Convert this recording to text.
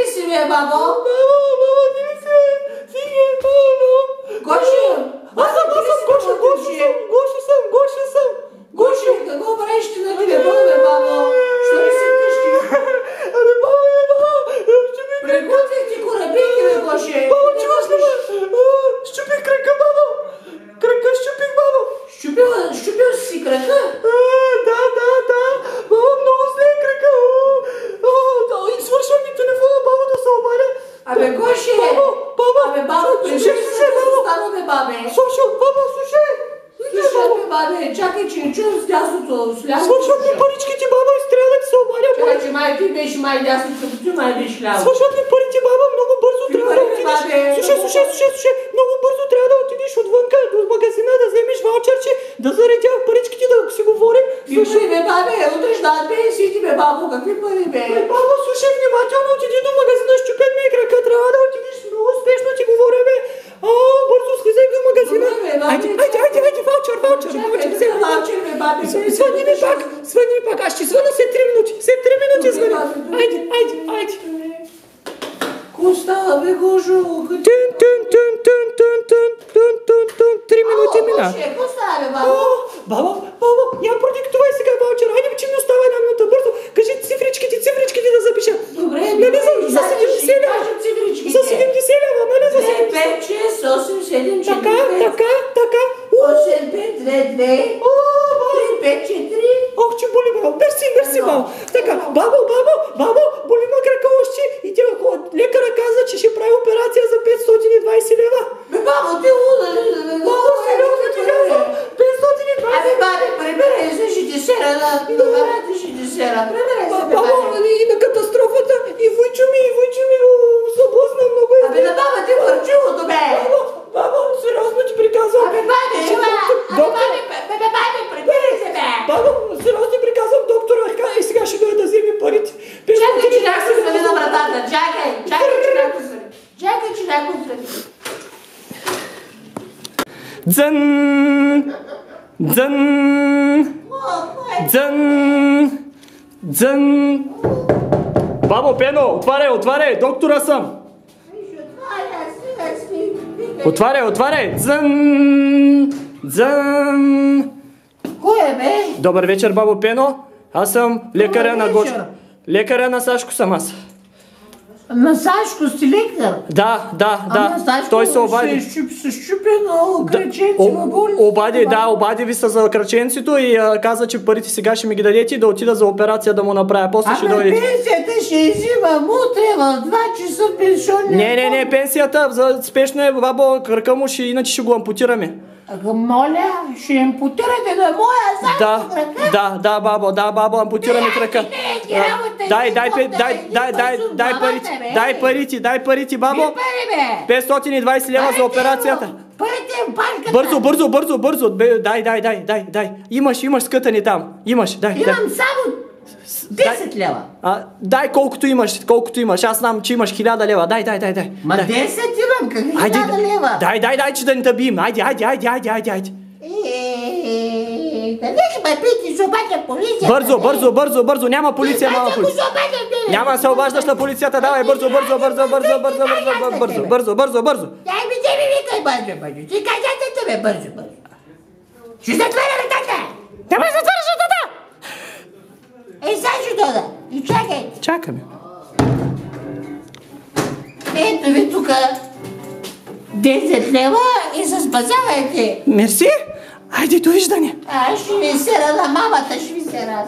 ли си, бе, бабо? Баба, ти ли си, бе? Сине, баба. Гошо! Аз съм Гошо. Какво правиш ти на тебе, бе, бабо? Що ли си къщи? Абе, баба, щупих крака. Приготвих ти корабейки, бе, Гоше. Баба, чуваш ли, бе? Щупих крака, баба. Крака щупих, баба. Щупил си крака? Да. Баба, много зле е крака. И свършва ми телефона, баба, да се обадя. Абе, Гоше! Баба, Абе, бабо, слушай, стана, бе, бабе. Слушай, баба, слушай. Слушай, бе, бабе, чакай, че не чувам с дясното. Свършват ми паричките, баба, и трябва да ти се обадя. Чакай, че май ти беше май дясно, като ти май беше ляво. Свършват ми парите, баба, много бързо трябва да отидеш. Слушай, много бързо трябва да отидеш отвънка до магазина, да вземеш ваучерче, да заредя паричките, да си говорим. Слушай, бе, бабе, утре ще дадат пенсиите, бе, бабо, какви пари, бе? Баба, слушай внимателно, отиди до магазина, щупят ми крака, трябва да отидеш, много успешно ти говоря, бе. Бързо слизай до магазина. Айде, ваучер, Ваучер, бе, бабе. Звъни ми пак, аз ще звъна след 3 минути. След 3 минути звъня. Айде. Какво става, бе, Гошо? Тун. 3 минути мина. Какво става, бе, бабо? Баба, я продиктувай сега ваучер. Айде, че ми остава една минута, бързо. Кажи цифричките да запиша. Добре, нали за 70 лева. За 70 лева, нали за 70 лева. 5, 6, 8, 7, 4, 5. Така. 8, 5, 2, 2. 3, 5, 4. Ох, че боли, баба. Мерси, баба. Така, бабо, боли ма крака още и тя лекара каза, че ще прави операция за 520 лева. Бе, бабо, ти луда. Бабо, сериозно ти казвам. 520 лева. Абе, бабе, прибирай се, ще ти сера на номерата, ще ти сера. Прибирай се, бе, Баба, бабе. и на катастрофата, и войчо ми, съблъсна много. Абе, на баба ти върчилото, бе. Баба, сериозно ти приказвам. Абе, бабе, прибирай се, бе. Баба, сериозно ти приказвам, доктора, и сега ще дойде да вземе парите. Чакай, че някой свали на вратата. Чакай, че някой свали. Дзън. Бабо, Пено, отваряй, доктора съм. Отваряй. Дзън. Кой е, бе? Добър вечер, бабо Пено. Аз съм лекаря на Гошо. Лекаря на Сашко съм аз. На Сашко си лекар? Да. Сашко Той се обади. Се щупено кръченци в болница. Обади ви се за кръченцето и каза, че парите сега ще ми ги дадете и да отида за операция да му направя. После ще дойдете. Пенсията ще изимам утре в 2 часа пенсионер. Не, пенсията за спешно е, бабо, кръка му иначе ще го ампутираме. Моля, ще ампутирате на моя Сашко крака? Да, бабо, ампутираме крака. Дай парите, бабо. 520 лева за операцията. Парите в банката. Бързо. Дай. Имаш скътани там. Имам само 10 лева. Дай колкото имаш. Аз знам, че имаш 1000 лева. Дай. Ма 10 имам, какви 1000 лева? Дай, че да не тъбим. Айде. Къде ще ме пити, ще обадя полицията? Бързо, няма полиция, Няма да се обаждаш на полицията, давай, бързо. Дай ми, викай бързо. Ти кажете тебе бързо. Ще затворя вратата. Няма да затвориш вратата. Сашо дода. И чакайте. Чакаме. Ето ви тук 10 лева и се спасявайте. Мерси. Айде, довиждане. Ще ви сера на мамата, ще ви сера.